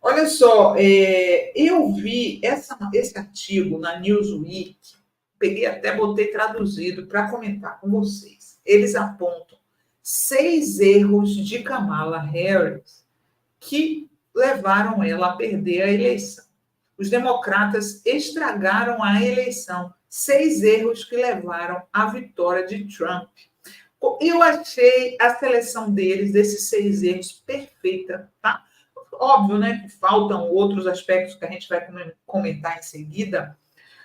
Olha só, eu vi esse artigo na Newsweek, peguei até, botei traduzido para comentar com vocês. Eles apontam 6 erros de Kamala Harris que levaram ela a perder a eleição. Os democratas estragaram a eleição. 6 erros que levaram à vitória de Trump. Eu achei a seleção deles, desses 6 erros, perfeita, tá? Óbvio, né, que faltam outros aspectos que a gente vai comentar em seguida,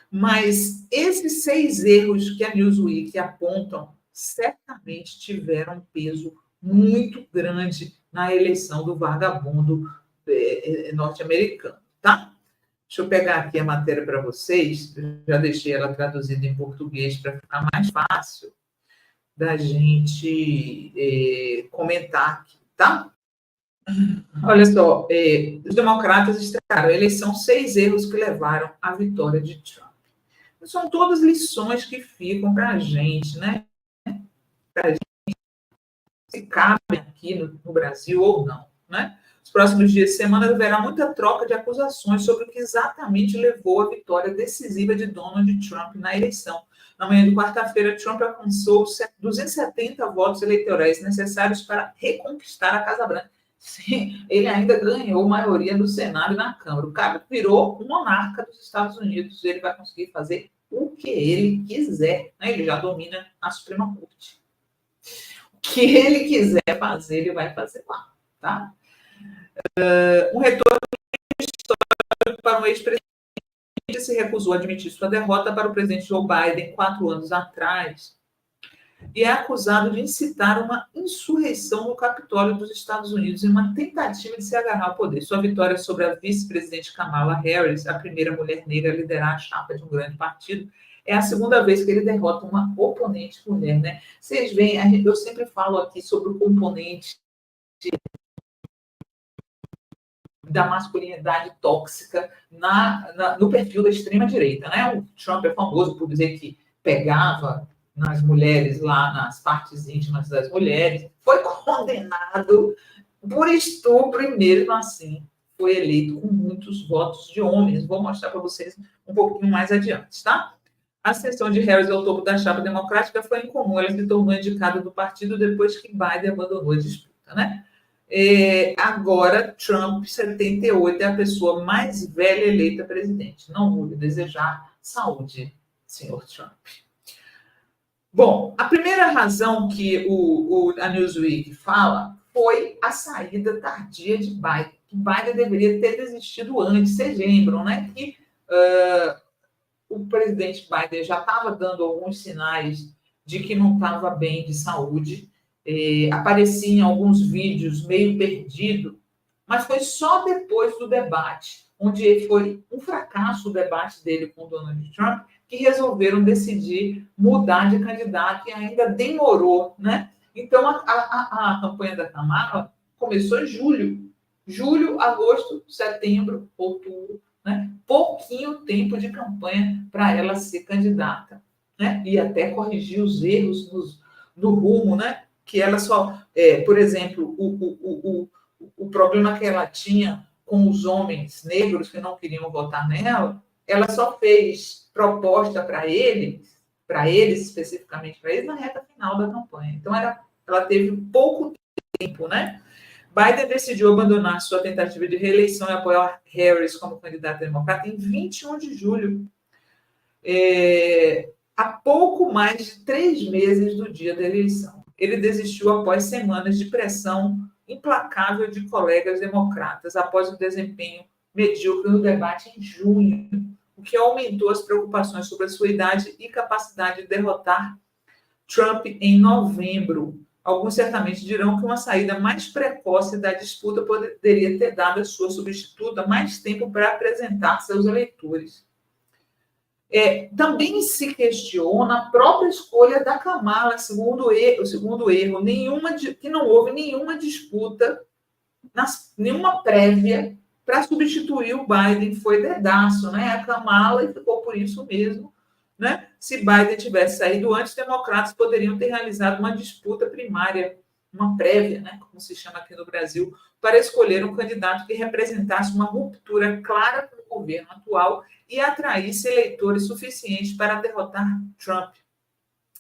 mas esses 6 erros que a Newsweek apontam certamente tiveram um peso muito grande na eleição do vagabundo norte-americano, tá? Deixa eu pegar aqui a matéria para vocês, eu já deixei ela traduzida em português para ficar mais fácil da gente comentar aqui, tá? Olha só, os democratas estragaram a eleição, 6 erros que levaram à vitória de Trump. São todas lições que ficam para a gente, né? Para a gente se cabem aqui no Brasil ou não, né? Nos próximos dias e semanas haverá muita troca de acusações sobre o que exatamente levou à vitória decisiva de Donald Trump na eleição. Na manhã de quarta-feira, Trump alcançou 270 votos eleitorais necessários para reconquistar a Casa Branca. Sim, ele ainda ganhou maioria no Senado e na Câmara. O cara virou um monarca dos Estados Unidos. Ele vai conseguir fazer o que ele quiser, né? Ele já domina a Suprema Corte. O que ele quiser fazer, ele vai fazer lá, tá? Um retorno histórico para o ex-presidente se recusou a admitir sua derrota para o presidente Joe Biden 4 anos atrás e é acusado de incitar uma insurreição no Capitólio dos Estados Unidos em uma tentativa de se agarrar ao poder. Sua vitória sobre a vice-presidente Kamala Harris, a primeira mulher negra a liderar a chapa de um grande partido, é a segunda vez que ele derrota uma oponente mulher, né? Vocês veem, eu sempre falo aqui sobre o componente da masculinidade tóxica no perfil da extrema-direita, né? O Trump é famoso por dizer que pegava nas mulheres, lá nas partes íntimas das mulheres, foi condenado por estupro e mesmo assim foi eleito com muitos votos de homens. Vou mostrar para vocês um pouquinho mais adiante, tá? A ascensão de Harris ao topo da chapa democrática foi incomum. Ela se tornou indicada do partido depois que Biden abandonou a disputa, né? Agora, Trump, 78, é a pessoa mais velha eleita presidente. Não vou lhe desejar saúde, senhor Trump. Bom, a primeira razão que a Newsweek fala foi a saída tardia de Biden. Que Biden deveria ter desistido antes. Vocês lembram, né? Que o presidente Biden já estava dando alguns sinais de que não estava bem de saúde. Aparecia em alguns vídeos meio perdido, mas foi só depois do debate, onde foi um fracasso o debate dele com Donald Trump, que resolveram decidir mudar de candidato e ainda demorou, né? Então, a campanha da Kamala começou em julho, agosto, setembro, outubro, né? Pouquinho tempo de campanha para ela ser candidata, né? E até corrigir os erros no rumo, né? Que ela só, por exemplo, o problema que ela tinha com os homens negros que não queriam votar nela, ela só fez proposta para eles especificamente para eles, na reta final da campanha. Então, ela teve pouco tempo, né? Biden decidiu abandonar sua tentativa de reeleição e apoiar Harris como candidata democrata em 21 de julho, há pouco mais de 3 meses do dia da eleição. Ele desistiu após semanas de pressão implacável de colegas democratas, após o desempenho medíocre no debate em junho, o que aumentou as preocupações sobre a sua idade e capacidade de derrotar Trump em novembro. Alguns certamente dirão que uma saída mais precoce da disputa poderia ter dado à sua substituta mais tempo para apresentar seus eleitores. Também se questiona a própria escolha da Kamala, segundo erro, que não houve nenhuma disputa, nenhuma prévia para substituir o Biden. Foi dedaço, né? A Kamala, e ficou por isso mesmo, né? Se Biden tivesse saído antes, democratas poderiam ter realizado uma disputa primária, uma prévia, né? Como se chama aqui no Brasil, para escolher um candidato que representasse uma ruptura clara com o governo atual e atraísse eleitores suficientes para derrotar Trump.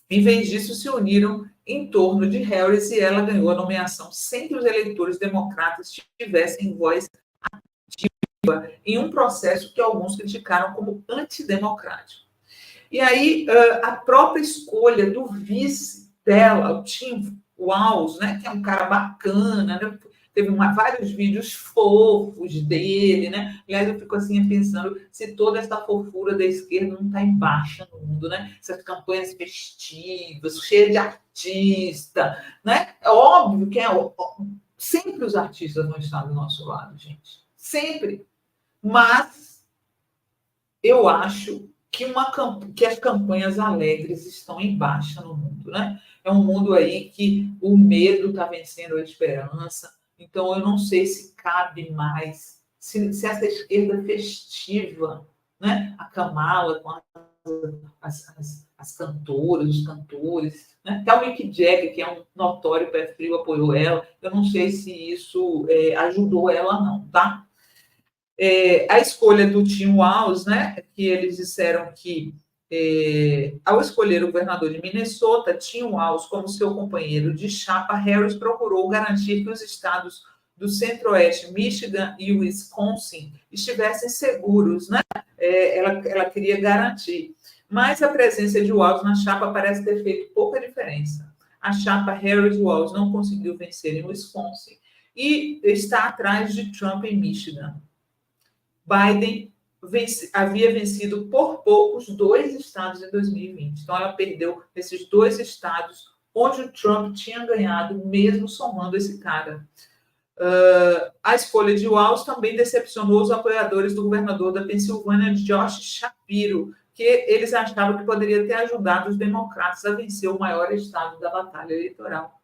Em vez disso, se uniram em torno de Harris e ela ganhou a nomeação sem que os eleitores democratas tivessem voz ativa em um processo que alguns criticaram como antidemocrático. E aí, a própria escolha do vice dela, o Tim Walz, né, que é um cara bacana, né, teve vários vídeos fofos dele, né? Aliás, eu fico assim pensando se toda essa fofura da esquerda não está em baixa no mundo, né? Essas campanhas festivas, cheias de artista, né? É óbvio que sempre os artistas vão estar do nosso lado, gente. Sempre. Mas eu acho que as campanhas alegres estão em baixa no mundo, né? É um mundo aí que o medo está vencendo a esperança. Então, eu não sei se cabe mais, se essa esquerda festiva, né? A Kamala com as cantoras, os cantores, né? Até o Mick Jagger, que é um notório pé frio, apoiou ela. Eu não sei se isso ajudou ela, não, tá? A escolha do Tim Walz, né, que eles disseram que, ao escolher o governador de Minnesota, Tim Walz, como seu companheiro de chapa, Harris procurou garantir que os estados do Centro-Oeste, Michigan e Wisconsin, estivessem seguros, né? Ela queria garantir. Mas a presença de Walz na chapa parece ter feito pouca diferença. A chapa Harris-Walz não conseguiu vencer em Wisconsin e está atrás de Trump em Michigan. Biden havia vencido por poucos 2 estados em 2020. Então, ela perdeu esses 2 estados onde o Trump tinha ganhado, mesmo somando esse cara. A escolha de Walz também decepcionou os apoiadores do governador da Pensilvânia, Josh Shapiro, que eles achavam que poderia ter ajudado os democratas a vencer o maior estado da batalha eleitoral.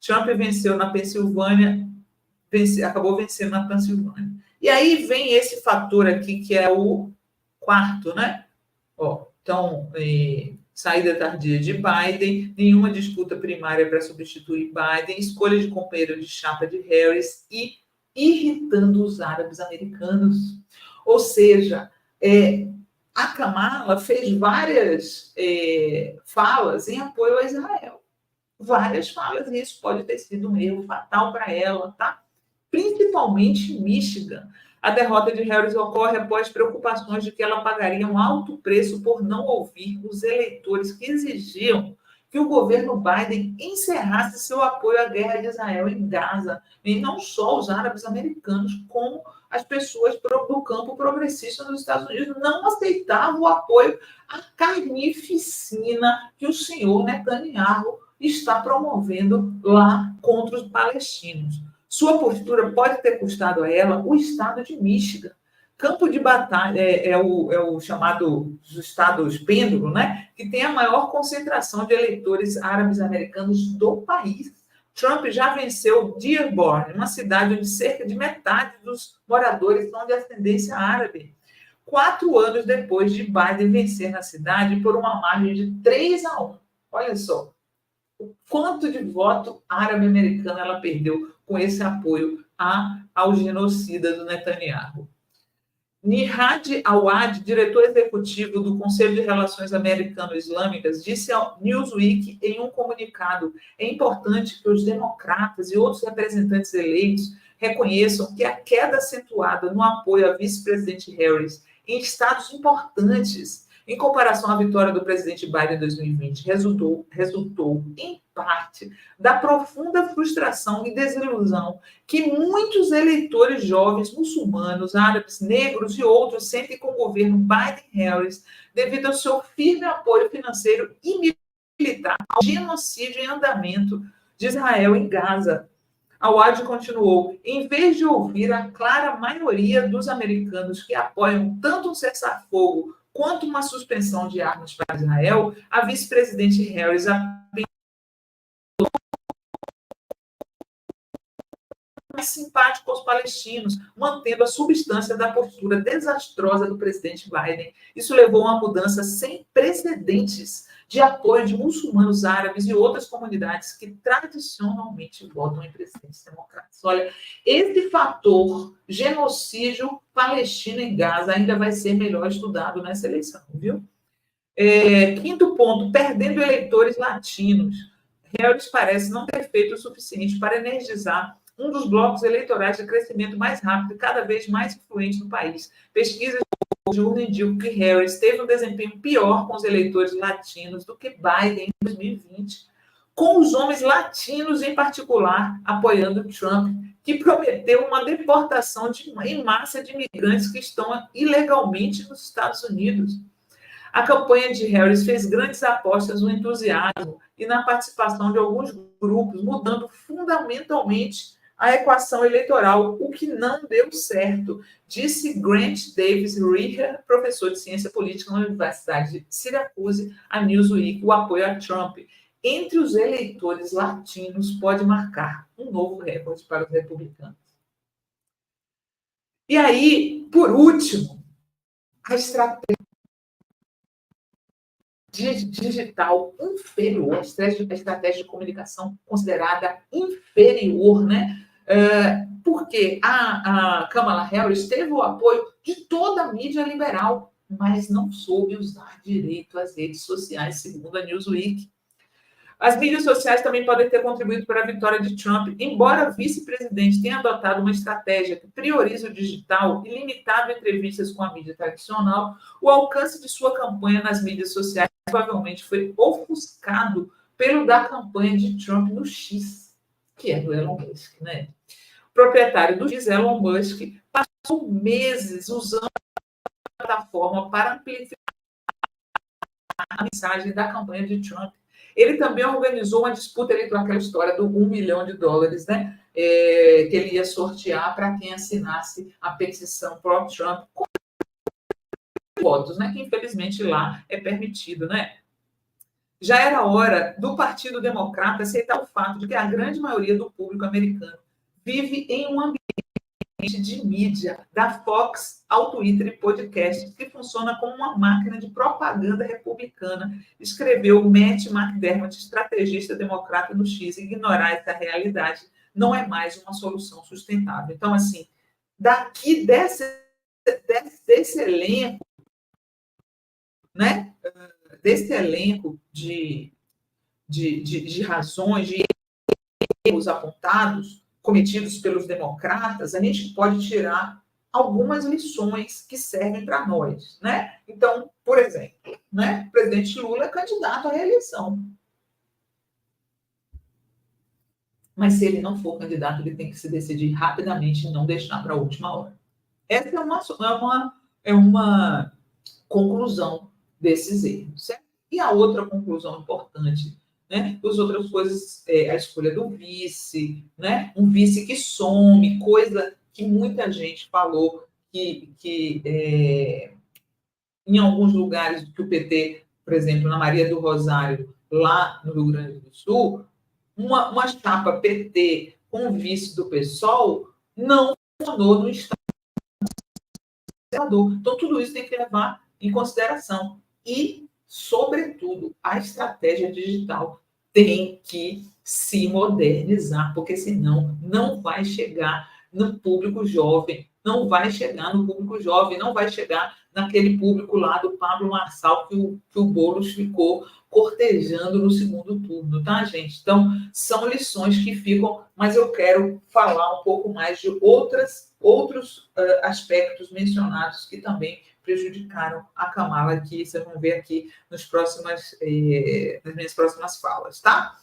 Trump venceu na Pensilvânia, acabou vencendo na Pensilvânia. E aí vem esse fator aqui, que é o quarto, né? Então, saída tardia de Biden, nenhuma disputa primária para substituir Biden, escolha de companheiro de chapa de Harris e irritando os árabes americanos. Ou seja, a Kamala fez várias falas em apoio a Israel. Várias falas, e isso pode ter sido um erro fatal para ela, tá? Principalmente em Michigan. A derrota de Harris ocorre após preocupações de que ela pagaria um alto preço por não ouvir os eleitores que exigiam que o governo Biden encerrasse seu apoio à guerra de Israel em Gaza, e não só os árabes americanos, como as pessoas do campo progressista nos Estados Unidos não aceitavam o apoio à carnificina que o senhor Netanyahu está promovendo lá contra os palestinos. Sua postura pode ter custado a ela o estado de Michigan. Campo de batalha é o chamado dos estados pêndulo, né? Que tem a maior concentração de eleitores árabes americanos do país. Trump já venceu Dearborn, uma cidade onde cerca de metade dos moradores são de ascendência árabe. 4 anos depois de Biden vencer na cidade por uma margem de 3-1. Olha só, o quanto de voto árabe-americano ela perdeu com esse apoio ao genocida do Netanyahu. Nihad Awad, diretor executivo do Conselho de Relações Americano-Islâmicas, disse ao Newsweek em um comunicado: é importante que os democratas e outros representantes eleitos reconheçam que a queda acentuada no apoio à vice-presidente Harris em estados importantes, em comparação à vitória do presidente Biden em 2020, resultou em parte da profunda frustração e desilusão que muitos eleitores jovens muçulmanos, árabes, negros e outros sentem com o governo Biden-Harris devido ao seu firme apoio financeiro e militar ao genocídio em andamento de Israel em Gaza. Awad continuou: em vez de ouvir a clara maioria dos americanos que apoiam tanto um cessar-fogo quanto uma suspensão de armas para Israel, a vice-presidente Harris mais simpático aos palestinos, mantendo a substância da postura desastrosa do presidente Biden. Isso levou a uma mudança sem precedentes de apoio de muçulmanos árabes e outras comunidades que tradicionalmente votam em presidentes democratas. Olha, esse fator genocídio palestino em Gaza ainda vai ser melhor estudado nessa eleição, viu? Quinto ponto, perdendo eleitores latinos. Harris parece não ter feito o suficiente para energizar um dos blocos eleitorais de crescimento mais rápido e cada vez mais influente no país. Pesquisas de urna indicam que Harris teve um desempenho pior com os eleitores latinos do que Biden em 2020, com os homens latinos em particular apoiando Trump, que prometeu uma deportação em massa de imigrantes que estão ilegalmente nos Estados Unidos. A campanha de Harris fez grandes apostas no entusiasmo e na participação de alguns grupos, mudando fundamentalmente a equação eleitoral, o que não deu certo, disse Grant Davis Reicher, professor de ciência política na Universidade de Syracuse, a Newsweek. O apoio a Trump entre os eleitores latinos pode marcar um novo recorde para os republicanos. E aí, por último, a estratégia digital inferior, a estratégia de comunicação considerada inferior, né? Porque a Kamala Harris teve o apoio de toda a mídia liberal, mas não soube usar direito as redes sociais, segundo a Newsweek. As mídias sociais também podem ter contribuído para a vitória de Trump, embora o vice-presidente tenha adotado uma estratégia que prioriza o digital e limitado entrevistas com a mídia tradicional, o alcance de sua campanha nas mídias sociais provavelmente foi ofuscado pelo da campanha de Trump no X, que é do Elon Musk, né? O proprietário do X, Elon Musk, passou meses usando a plataforma para amplificar a mensagem da campanha de Trump. Ele também organizou uma disputa eleitoral, aquela história do $1 milhão, né? Que ele ia sortear para quem assinasse a petição pró-Trump com votos, né? Que infelizmente lá é permitido, né? Já era hora do Partido Democrata aceitar o fato de que a grande maioria do público americano vive em um ambiente de mídia, da Fox ao Twitter e podcast, que funciona como uma máquina de propaganda republicana, escreveu Matt McDermott, estrategista democrata no X. Ignorar essa realidade não é mais uma solução sustentável. Então, assim, daqui desse elenco, né? Desse elenco de razões, de erros apontados, cometidos pelos democratas, a gente pode tirar algumas lições que servem para nós, né? Então, por exemplo, né? O presidente Lula é candidato à reeleição. Mas se ele não for candidato, ele tem que se decidir rapidamente e não deixar para a última hora. Essa é uma conclusão desses erros, certo? E a outra conclusão importante, né? As outras coisas, a escolha do vice, né? Um vice que some, coisa que muita gente falou que em alguns lugares que o PT, por exemplo, na Maria do Rosário, lá no Rio Grande do Sul, uma chapa PT com vice do PSOL não funcionou no Estado. Então, tudo isso tem que levar em consideração. E, sobretudo, a estratégia digital tem que se modernizar, porque senão não vai chegar no público jovem, não vai chegar naquele público lá do Pablo Marçal que o Boulos ficou cortejando no segundo turno, tá, gente? Então, são lições que ficam, mas eu quero falar um pouco mais de outros aspectos mencionados que também prejudicaram a Kamala, que vocês vão ver aqui nas minhas próximas falas, tá?